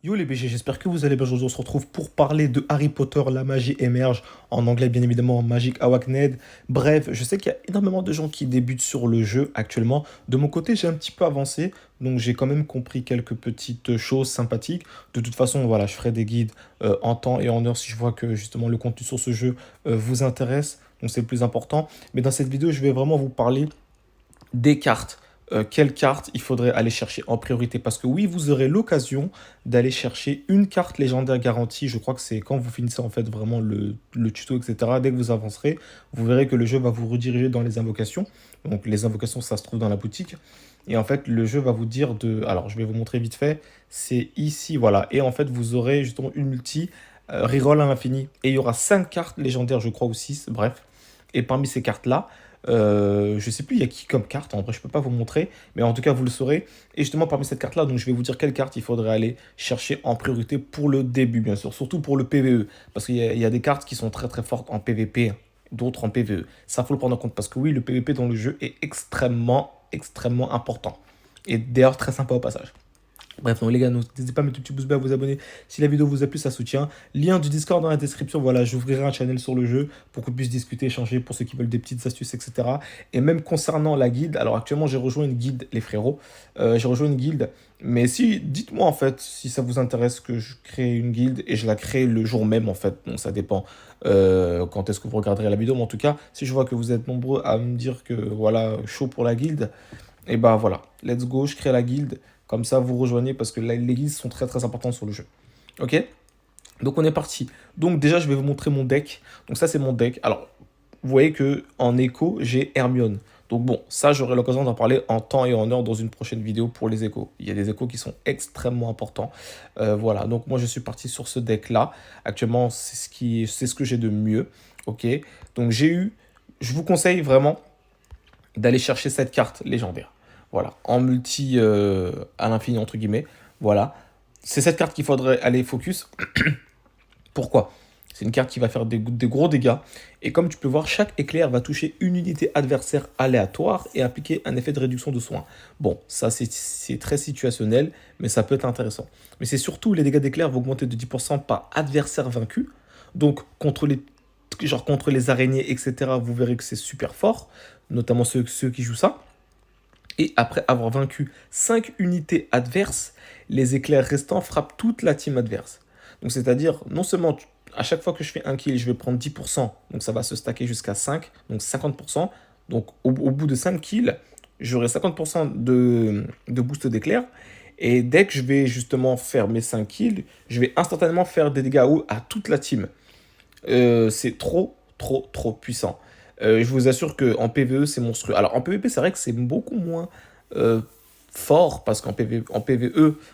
Yo les BG, j'espère que vous allez bien. Aujourd'hui, on se retrouve pour parler de Harry Potter, la magie émerge. En anglais, bien évidemment, Magic Awakened. Bref, je sais qu'il y a énormément de gens qui débutent sur le jeu actuellement. De mon côté, j'ai un petit peu avancé, donc j'ai quand même compris quelques petites choses sympathiques. De toute façon, voilà, je ferai des guides en temps et en heure si je vois que justement le contenu sur ce jeu vous intéresse. Donc c'est le plus important. Mais dans cette vidéo, je vais vraiment vous parler des cartes. Quelle carte il faudrait aller chercher en priorité? Parce que oui, vous aurez l'occasion d'aller chercher une carte légendaire garantie. Je crois que c'est quand vous finissez en fait vraiment le tuto, etc. Dès que vous avancerez, vous verrez que le jeu va vous rediriger dans les invocations. Donc les invocations, ça se trouve dans la boutique. Et en fait, le jeu va vous dire de... Alors, je vais vous montrer vite fait. C'est ici, voilà. Et en fait, vous aurez justement une multi reroll à l'infini. Et il y aura 5 cartes légendaires, je crois, ou 6, bref. Et parmi ces cartes-là, je sais plus il y a qui comme carte, en vrai je peux pas vous montrer, mais en tout cas vous le saurez. Et justement parmi cette carte là, donc je vais vous dire quelle carte il faudrait aller chercher en priorité pour le début bien sûr, surtout pour le PvE, parce qu'il y a des cartes qui sont très très fortes en PvP, d'autres en PvE. Ça faut le prendre en compte parce que oui, le PvP dans le jeu est extrêmement important. Et d'ailleurs très sympa au passage. Bref, donc les gars, n'hésitez pas à mettre un petit pouce bleu, à vous abonner si la vidéo vous a plu, ça soutient. Lien du Discord dans la description, voilà, j'ouvrirai un channel sur le jeu pour qu'on puisse discuter, échanger pour ceux qui veulent des petites astuces, etc. Et même concernant la guilde, alors actuellement j'ai rejoint une guilde, les frérots, j'ai rejoint une guilde, mais si, dites-moi en fait si ça vous intéresse que je crée une guilde et je la crée le jour même en fait, donc ça dépend quand est-ce que vous regarderez la vidéo, mais en tout cas, si je vois que vous êtes nombreux à me dire que voilà, chaud pour la guilde, et bah voilà, let's go, je crée la guilde. Comme ça, vous rejoignez parce que les guildes sont très très importantes sur le jeu. Ok? Donc on est parti. Donc déjà, je vais vous montrer mon deck. Donc ça, c'est mon deck. Alors, vous voyez que en écho, j'ai Hermione. Donc bon, ça, j'aurai l'occasion d'en parler en temps et en heure dans une prochaine vidéo pour les échos. Il y a des échos qui sont extrêmement importants. Voilà, donc moi, je suis parti sur ce deck-là. Actuellement, c'est ce que j'ai de mieux. Ok? Donc je vous conseille vraiment d'aller chercher cette carte légendaire. Voilà, en multi à l'infini, entre guillemets. Voilà, c'est cette carte qu'il faudrait aller focus. Pourquoi? C'est une carte qui va faire des gros dégâts. Et comme tu peux voir, chaque éclair va toucher une unité adversaire aléatoire et appliquer un effet de réduction de soins. Bon, ça c'est très situationnel, mais ça peut être intéressant. Mais c'est surtout les dégâts d'éclair vont augmenter de 10% par adversaire vaincu. Donc contre les araignées, etc., vous verrez que c'est super fort, notamment ceux qui jouent ça. Et après avoir vaincu 5 unités adverses, les éclairs restants frappent toute la team adverse. Donc c'est-à-dire, non seulement à chaque fois que je fais un kill, je vais prendre 10%, donc ça va se stacker jusqu'à 5, donc 50%. Donc au bout de 5 kills, j'aurai 50% de boost d'éclairs. Et dès que je vais justement faire mes 5 kills, je vais instantanément faire des dégâts à toute la team. C'est trop puissant. Je vous assure qu'en PvE, c'est monstrueux. Alors en PvP, c'est vrai que c'est beaucoup moins euh, fort parce en PvE,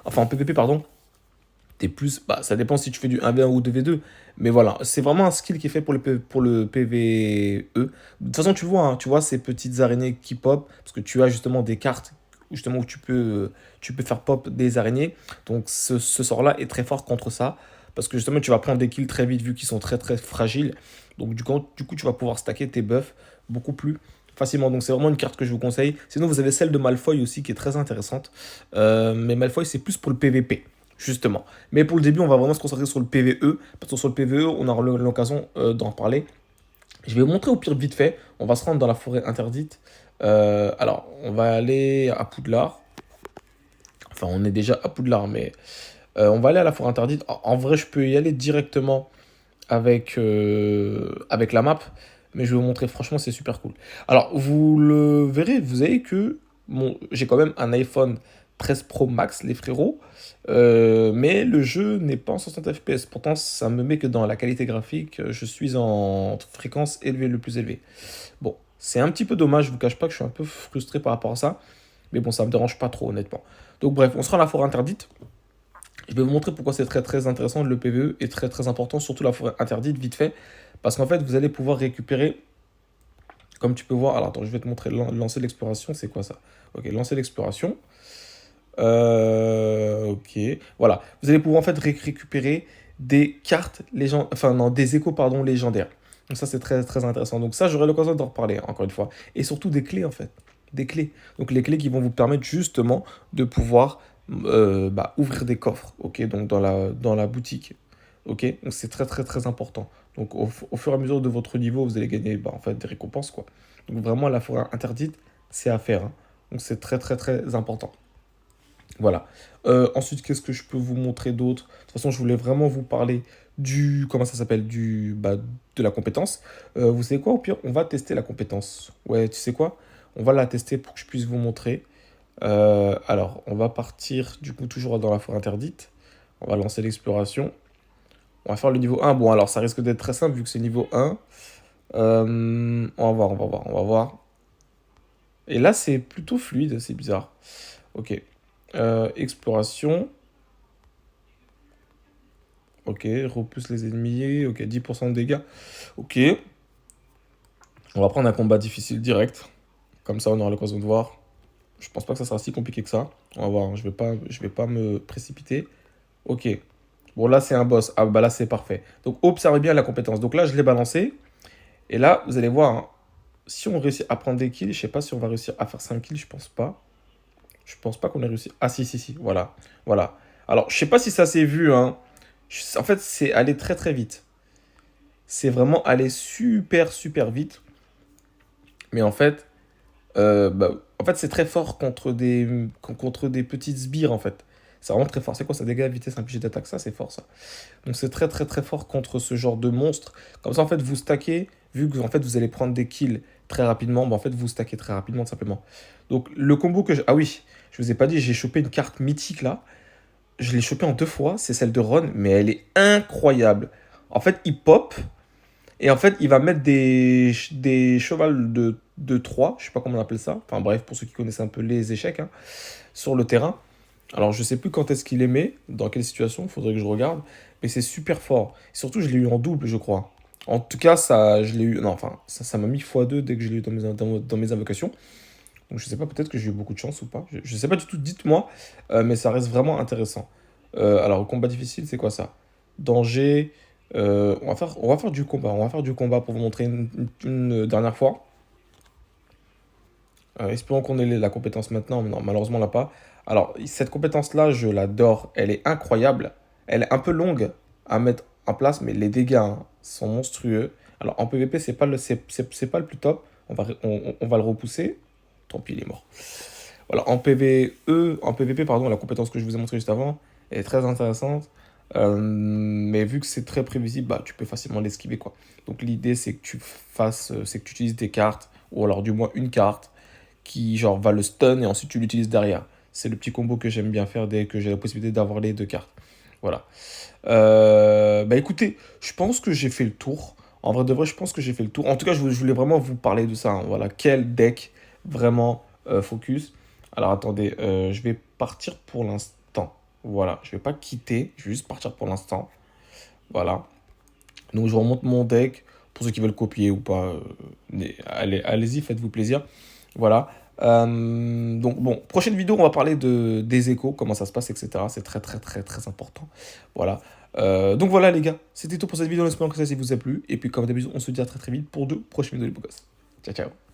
enfin en PvP, pardon, t'es plus. Bah, ça dépend si tu fais du 1v1 ou 2v2. Mais voilà, c'est vraiment un skill qui est fait pour le PvE. De toute façon, tu vois ces petites araignées qui pop parce que tu as justement des cartes justement où tu peux faire pop des araignées. Donc ce sort-là est très fort contre ça. Parce que justement, tu vas prendre des kills très vite vu qu'ils sont très très fragiles. Donc du coup, tu vas pouvoir stacker tes buffs beaucoup plus facilement. Donc c'est vraiment une carte que je vous conseille. Sinon, vous avez celle de Malfoy aussi qui est très intéressante. Mais Malfoy, c'est plus pour le PVP, justement. Mais pour le début, on va vraiment se concentrer sur le PVE. Parce que sur le PVE, on aura l'occasion d'en parler. Je vais vous montrer au pire vite fait. On va se rendre dans la forêt interdite. Alors, on va aller à Poudlard. Enfin, on est déjà à Poudlard, mais on va aller à la forêt interdite. En vrai, je peux y aller directement avec la map, mais je vais vous montrer, franchement, c'est super cool. Alors, vous le verrez, vous avez que j'ai quand même un iPhone 13 Pro Max, les frérots, mais le jeu n'est pas en 60 FPS. Pourtant, ça me met que dans la qualité graphique, je suis en fréquence élevée, le plus élevé. Bon, c'est un petit peu dommage, je vous cache pas que je suis un peu frustré par rapport à ça, mais bon, ça me dérange pas trop, honnêtement. Donc, bref, on sera à la forêt interdite. Je vais vous montrer pourquoi c'est très très intéressant. Le PvE est très très important, surtout la forêt interdite, vite fait. Parce qu'en fait, vous allez pouvoir récupérer, comme tu peux voir. Alors attends, je vais te montrer lancer l'exploration. C'est quoi ça? Ok, lancer l'exploration. Ok, voilà. Vous allez pouvoir en fait récupérer des cartes légendaires, enfin non, des échos pardon légendaires. Donc ça c'est très très intéressant. Donc ça j'aurai l'occasion d'en reparler encore une fois. Et surtout des clés en fait, des clés. Donc les clés qui vont vous permettre justement de pouvoir ouvrir des coffres, ok, donc dans la boutique, ok, donc c'est très très très important. Donc au fur et à mesure de votre niveau, vous allez gagner en fait des récompenses, quoi. Donc vraiment la forêt interdite, c'est à faire, hein. Donc c'est très très très important. Voilà. Ensuite, qu'est-ce que je peux vous montrer d'autre? De toute façon, je voulais vraiment vous parler du, comment ça s'appelle, de la compétence. Vous savez quoi, au pire, on va tester la compétence. Ouais, tu sais quoi? On va la tester pour que je puisse vous montrer. Alors, on va partir du coup toujours dans la forêt interdite. On va lancer l'exploration. On va faire le niveau 1. Bon, alors ça risque d'être très simple vu que c'est niveau 1. On va voir, on va voir, on va voir. Et là, c'est plutôt fluide, c'est bizarre. Ok. Exploration. Ok, repousse les ennemis. Ok, 10% de dégâts. Ok. On va prendre un combat difficile direct. Comme ça, on aura l'occasion de voir. Je pense pas que ça sera si compliqué que ça. On va voir, hein. Je vais pas me précipiter. Ok. Bon, là, c'est un boss. Ah, bah là, c'est parfait. Donc, observez bien la compétence. Donc là, je l'ai balancé. Et là, vous allez voir, hein, si on réussit à prendre des kills, je sais pas si on va réussir à faire 5 kills, je pense pas. Je pense pas qu'on ait réussi. Ah, si, si, si. Voilà. Voilà. Alors, je sais pas si ça s'est vu, hein. En fait, c'est aller très, très vite. C'est vraiment aller super, super vite. Mais en fait, c'est très fort contre des petites sbires, en fait. C'est vraiment très fort. C'est quoi ça? Dégâts, vitesse, impulsion d'attaque, ça, c'est fort, ça. Donc c'est très très très fort contre ce genre de monstre. Comme ça, en fait, vous stackez, vu que en fait, vous allez prendre des kills très rapidement, en fait, vous stackez très rapidement, tout simplement. Donc le combo que j'ai... Ah oui, je vous ai pas dit, j'ai chopé une carte mythique, là. Je l'ai chopée en 2 fois, c'est celle de Ron, mais elle est incroyable. En fait, il pop, et en fait, il va mettre des chevals de 3, je sais pas comment on appelle ça. Enfin bref, pour ceux qui connaissent un peu les échecs, hein, sur le terrain. Alors, je sais plus quand est-ce qu'il les met, dans quelle situation, il faudrait que je regarde, mais c'est super fort. Surtout, je l'ai eu en double, je crois. En tout cas, ça, je l'ai eu. Non, enfin, ça m'a mis x2 dès que je l'ai eu dans mes invocations. Donc, je sais pas, peut-être que j'ai eu beaucoup de chance ou pas. Je sais pas du tout, dites-moi, mais ça reste vraiment intéressant. Alors, combat difficile, c'est quoi ça? Danger. On va faire du combat. On va faire du combat pour vous montrer une dernière fois. Espérons qu'on ait la compétence maintenant, mais non, malheureusement, on l'a pas. Alors, cette compétence-là, je l'adore. Elle est incroyable. Elle est un peu longue à mettre en place, mais les dégâts, hein, sont monstrueux. Alors, en PvP, c'est pas le plus top. On va le repousser. Tant pis, il est mort. Voilà, en PvP, pardon, la compétence que je vous ai montrée juste avant est très intéressante. Mais vu que c'est très prévisible, tu peux facilement l'esquiver, quoi. Donc, l'idée, c'est que tu utilises des cartes, ou alors du moins une carte qui genre va le stun et ensuite tu l'utilises derrière. C'est le petit combo que j'aime bien faire dès que j'ai la possibilité d'avoir les 2 cartes. Voilà. Écoutez, je pense que j'ai fait le tour. En vrai de vrai, je pense que j'ai fait le tour. En tout cas, je voulais vraiment vous parler de ça, hein. Voilà, quel deck vraiment focus. Alors attendez, je vais partir pour l'instant. Voilà, je vais pas quitter, je vais juste partir pour l'instant. Voilà. Donc je vous remonte mon deck. Pour ceux qui veulent copier ou pas, allez-y, faites-vous plaisir. Voilà. Donc bon, prochaine vidéo, on va parler des échos, comment ça se passe, etc. C'est très très très très important. Voilà. Donc voilà les gars, c'était tout pour cette vidéo, j'espère que ça vous a plu. Et puis comme d'habitude, on se dit à très très vite pour de prochaines vidéos les beaux gosses. Ciao ciao.